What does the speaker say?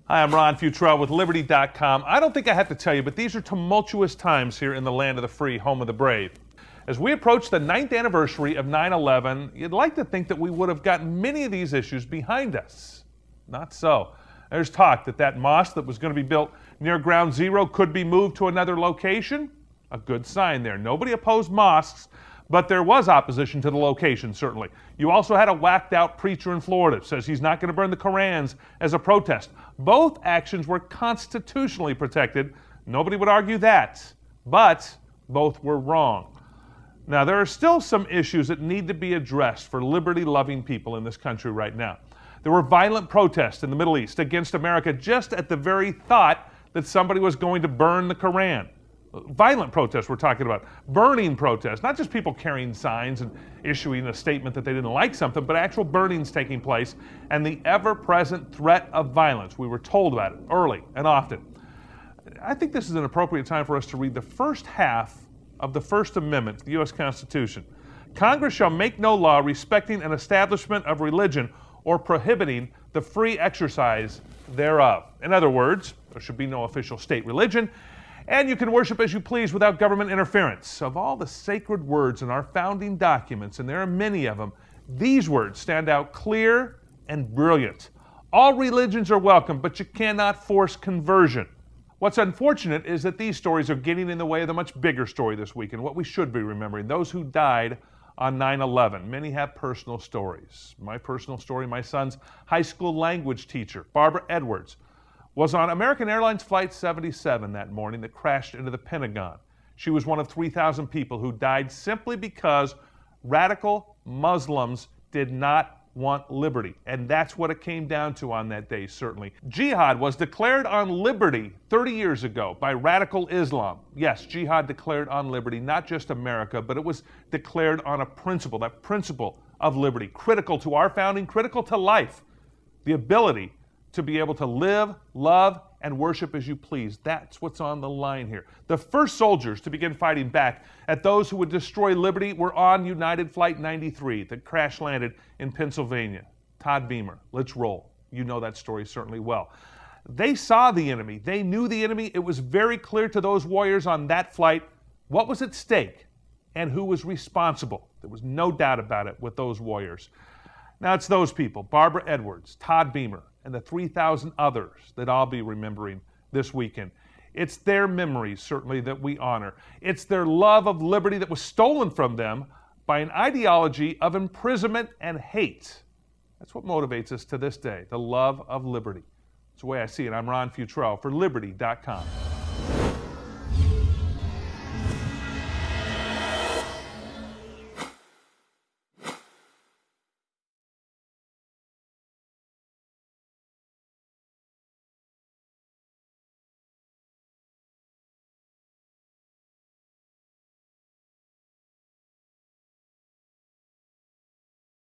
Hi, I'm Ron Futrell with Liberty.com. I don't think I have to tell you, but these are tumultuous times here in the land of the free, home of the brave. As we approach the 9th anniversary of 9/11, you'd like to think that we would have gotten many of these issues behind us. Not so. There's talk that that mosque that was going to be built near Ground Zero could be moved to another location. A good sign there. Nobody opposed mosques, but there was opposition to the location, certainly. You also had a whacked-out preacher in Florida who says he's not going to burn the Korans as a protest. Both actions were constitutionally protected. Nobody would argue that, but both were wrong. Now, there are still some issues that need to be addressed for liberty-loving people in this country right now. There were violent protests in the Middle East against America just at the very thought that somebody was going to burn the Koran. Violent protests we're talking about. Burning protests, not just people carrying signs and issuing a statement that they didn't like something, but actual burnings taking place and the ever-present threat of violence. We were told about it early and often. I think this is an appropriate time for us to read the first half of the First Amendment to the U.S. Constitution. Congress shall make no law respecting an establishment of religion or prohibiting the free exercise thereof. In other words, there should be no official state religion, and you can worship as you please without government interference. Of all the sacred words in our founding documents, and there are many of them, these words stand out clear and brilliant. All religions are welcome, but you cannot force conversion. What's unfortunate is that these stories are getting in the way of the much bigger story this week, and what we should be remembering, those who died on 9/11. Many have personal stories. My personal story, my son's high school language teacher, Barbara Edwards, was on American Airlines Flight 77 that morning that crashed into the Pentagon. She was one of 3,000 people who died simply because radical Muslims did not want liberty. And that's what it came down to on that day, certainly. Jihad was declared on liberty 30 years ago by radical Islam. Yes, jihad declared on liberty, not just America, but it was declared on a principle, that principle of liberty, critical to our founding, critical to life, the ability to be able to live, love, and worship as you please. That's what's on the line here. The first soldiers to begin fighting back at those who would destroy liberty were on United Flight 93 that crash landed in Pennsylvania. Todd Beamer, let's roll. You know that story certainly well. They saw the enemy. They knew the enemy. It was very clear to those warriors on that flight what was at stake and who was responsible. There was no doubt about it with those warriors. Now it's those people, Barbara Edwards, Todd Beamer, and the 3,000 others that I'll be remembering this weekend. It's their memories, certainly, that we honor. It's their love of liberty that was stolen from them by an ideology of imprisonment and hate. That's what motivates us to this day, the love of liberty. It's the way I see it. I'm Ron Futrell for Liberty.com.